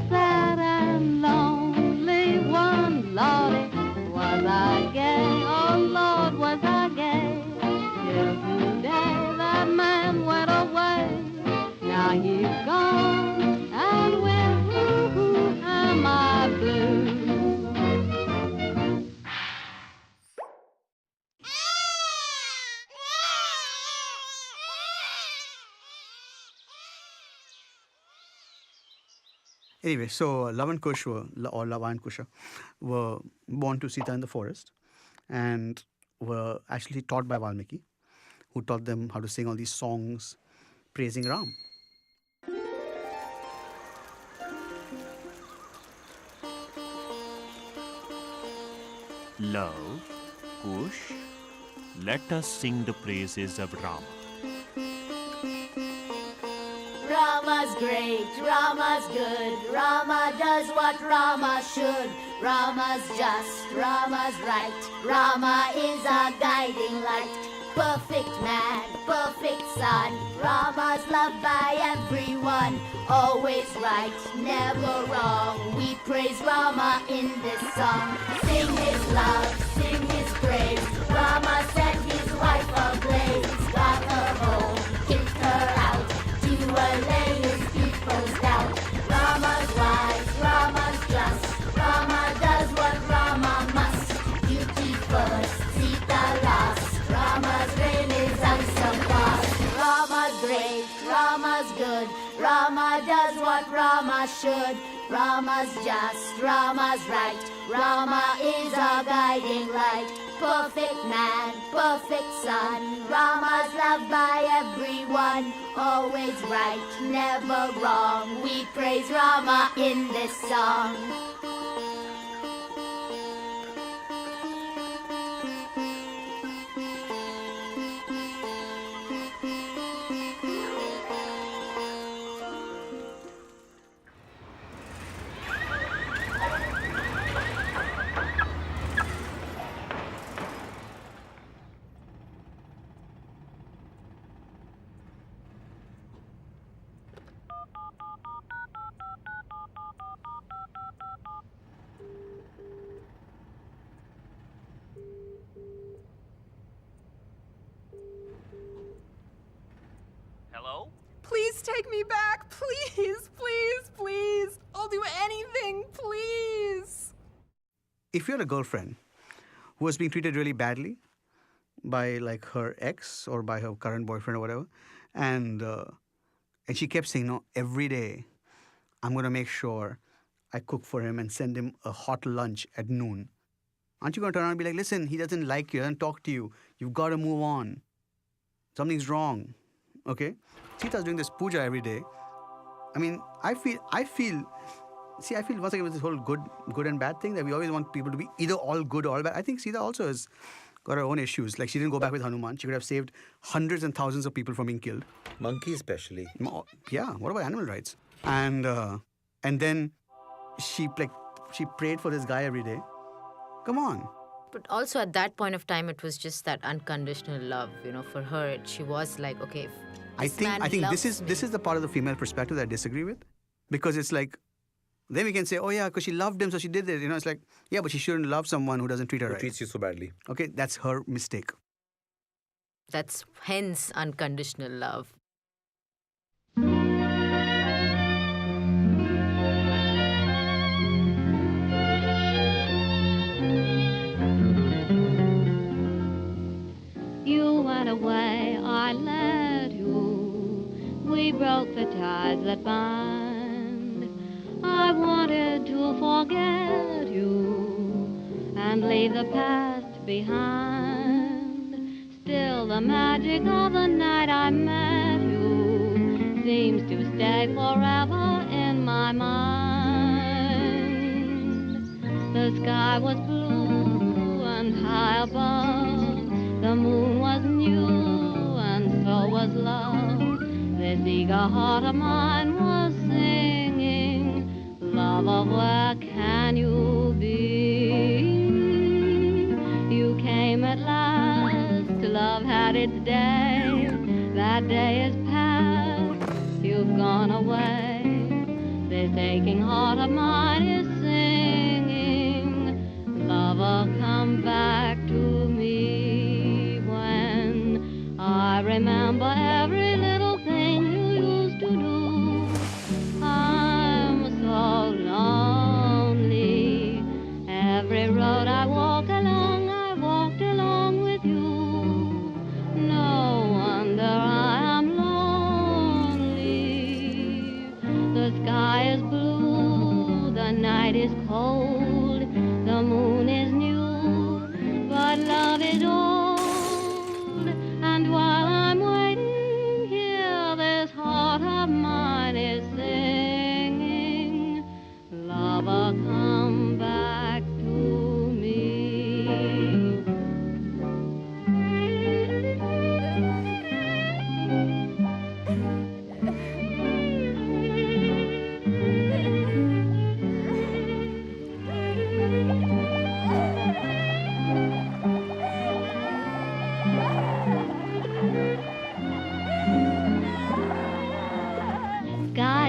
sad and lonely one. Lordy, was I gay? Oh Lord, was I gay? Till today that man went away. Now he's gone and we're through. Am I blue? Anyway, so Lava and Kush were born to Sita in the forest. And were actually taught by Valmiki, who taught them how to sing all these songs praising Ram. Love, Kush, let us sing the praises of Rama. Rama's great, Rama's good, Rama does what Rama should. Rama's just, Rama's right, Rama is our guiding light. Perfect man, perfect son, Rama's loved by everyone. Always right, never wrong, we praise Rama in this song. Sing his love, sing his praise, Rama set his wife ablaze. Got her home, kicked her out, to allay his people's doubt. Rama's wise, Rama's just, Rama does what Rama must. Duty first, Sita last, Rama's reign is unsurpassed. Rama's great, Rama's good, Rama does what Rama should. Rama's just, Rama's right, Rama is our guiding light. Perfect man, perfect son, Rama's loved by everyone. Always right, never wrong, we praise Rama in this song. Hello? Please take me back. Please, please, please. I'll do anything, please. If you're a girlfriend who was being treated really badly by like her ex or by her current boyfriend or whatever, and she kept saying, no, every day I'm going to make sure I cook for him and send him a hot lunch at noon. Aren't you going to turn around and be like, listen, he doesn't like you, doesn't talk to you. You've got to move on. Something's wrong. Okay? Sita's doing this puja every day. I mean, I feel once again with this whole good and bad thing that we always want people to be either all good or all bad. I think Sita also has got her own issues. Like she didn't go back with Hanuman. She could have saved hundreds and thousands of people from being killed. Monkeys especially. Yeah, what about animal rights? And then she prayed for this guy every day. Come on. But also at that point of time, it was just that unconditional love. You know, for her, she was like, okay, if I think this is the part of the female perspective that I disagree with, because it's like, then we can say, oh yeah, because she loved him, so she did it. You know, it's like, yeah, but she shouldn't love someone who doesn't treat her right. Treats you so badly. Okay, that's her mistake. That's hence unconditional love. You went away, I let you. We broke the ties that bind. I wanted to forget you and leave the past behind. Still the magic of the night I met you seems to stay forever in my mind. The sky was blue and high above. The moon was new and so was love. This eager heart of mine was singing, lover, where can you be? You came at last, love had its day. That day is past, you've gone away. This aching heart of mine is singing, lover, come back to me. When I remember every little thing you used to do, I'm so lonely. Every road I walked along with you. No wonder I am lonely. The sky is blue, the night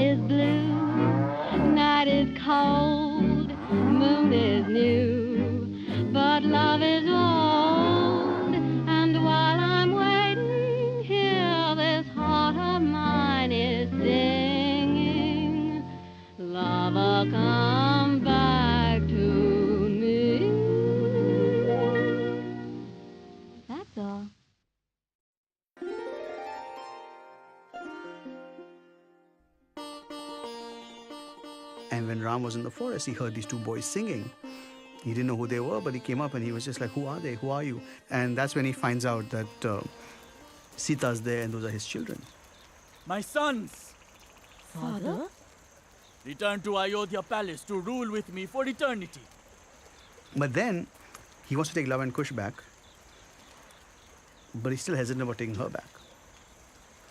is blue, night is cold, moon is new, but love is old. And while I'm waiting here, this heart of mine is singing, lover, come back to me. That's all. And when Ram was in the forest, he heard these two boys singing. He didn't know who they were, but he came up and he was just like, who are they? Who are you? And that's when he finds out that Sita's there and those are his children. My sons, Father? return to Ayodhya Palace to rule with me for eternity. But then he wants to take Lava and Kush back, but he's still hesitant about taking her back.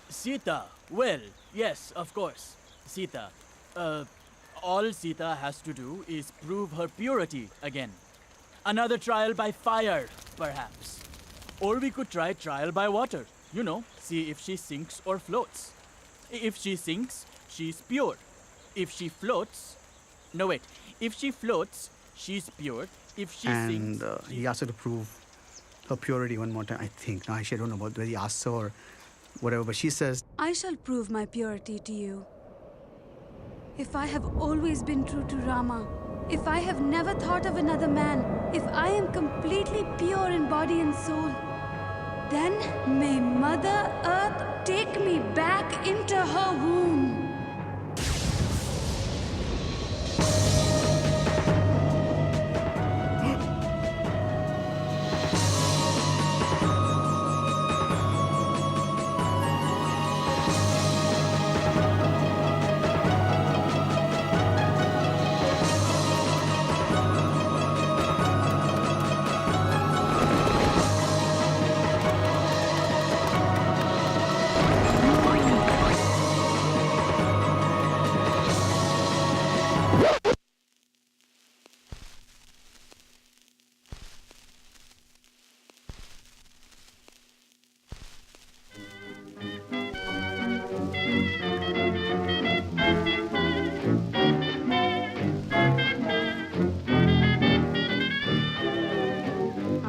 Sita, well, yes, of course. Sita, all Sita has to do is prove her purity again. Another trial by fire, perhaps. Or we could try trial by water. You know, see if she sinks or floats. If she sinks, she's pure. If she floats... No, wait. If she floats, she's pure. If she sinks... And he asked her to prove her purity one more time, I think. Now, actually, I don't know about whether he asks her or whatever, but she says, I shall prove my purity to you. If I have always been true to Rama, if I have never thought of another man, if I am completely pure in body and soul, then may Mother Earth take me back into her womb.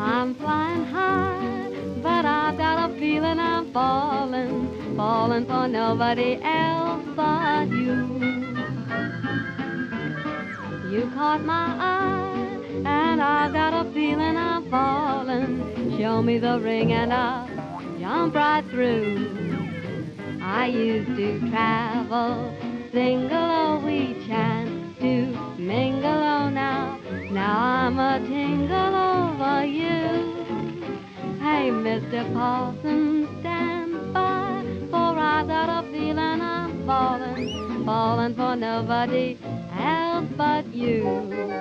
I'm flying high, but I've got a feeling I'm falling, falling for nobody else but you. You caught my eye, and I've got a feeling I'm falling. Show me the ring and I'll jump right through. I used to travel single, oh, we chance to mingle, oh, now I'm a tingle over you. Hey, Mr. Paulson, stand by, for I've got a feeling I'm falling, falling for nobody else but you.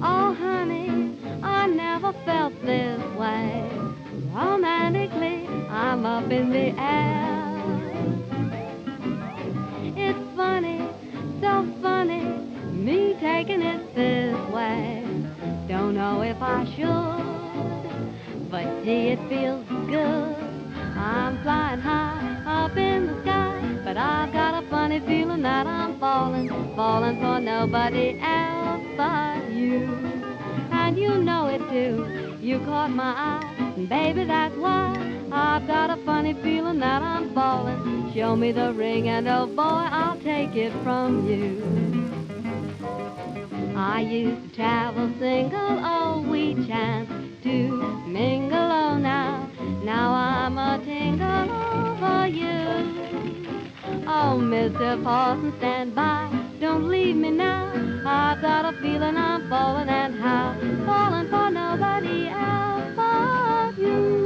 Oh honey, I never felt this way. Romantically, I'm up in the air. It's funny, so funny, me taking it this way. Don't know if I should, but gee, it feels good. I'm flying high up in the sky, but I've got a funny feeling that I'm falling, falling for nobody else but you. And you know it too, you caught my eye, and baby, that's why I've got a funny feeling that I'm falling. Show me the ring and oh boy, I'll take it from you. I used to travel single, oh, we chanced to mingle, oh, now I'm a tingle over you. Oh, Mr. Parsons, stand by. Don't leave me now. I've got a feeling I'm falling, and how? Falling for nobody else but you.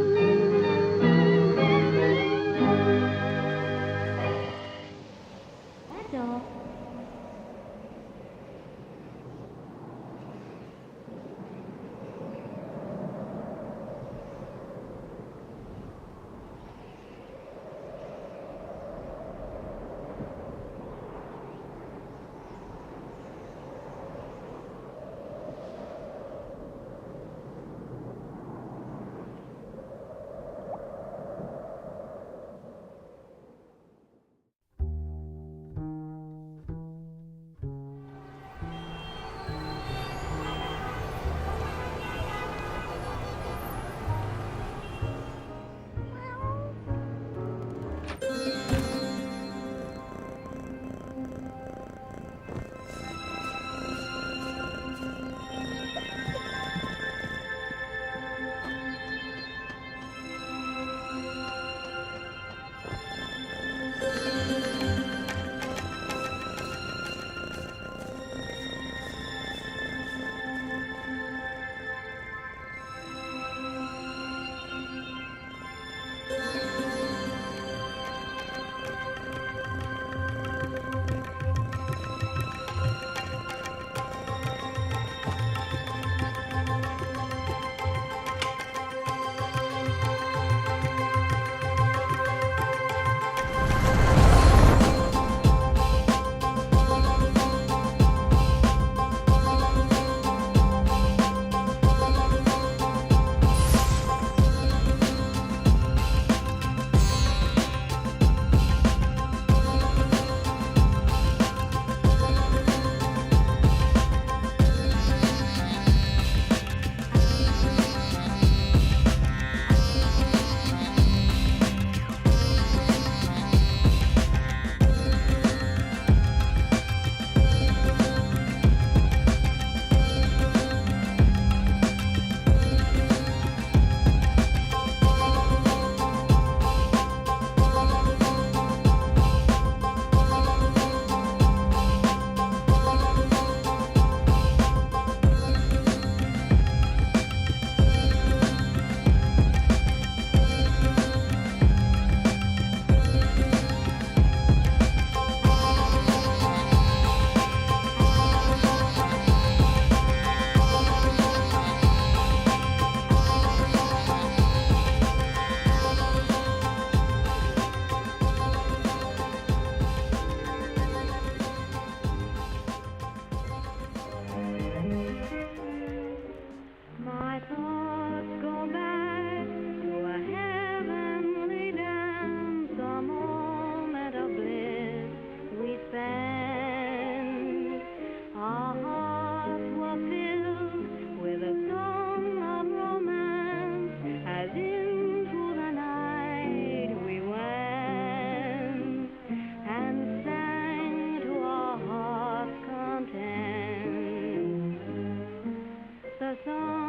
That's all.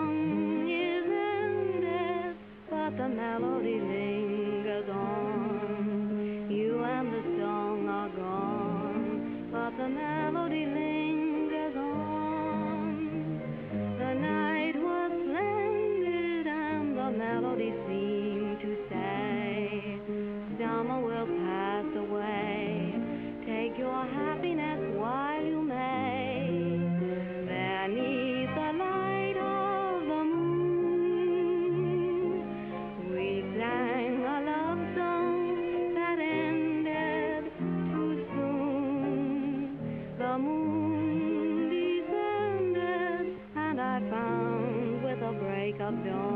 Up dawn.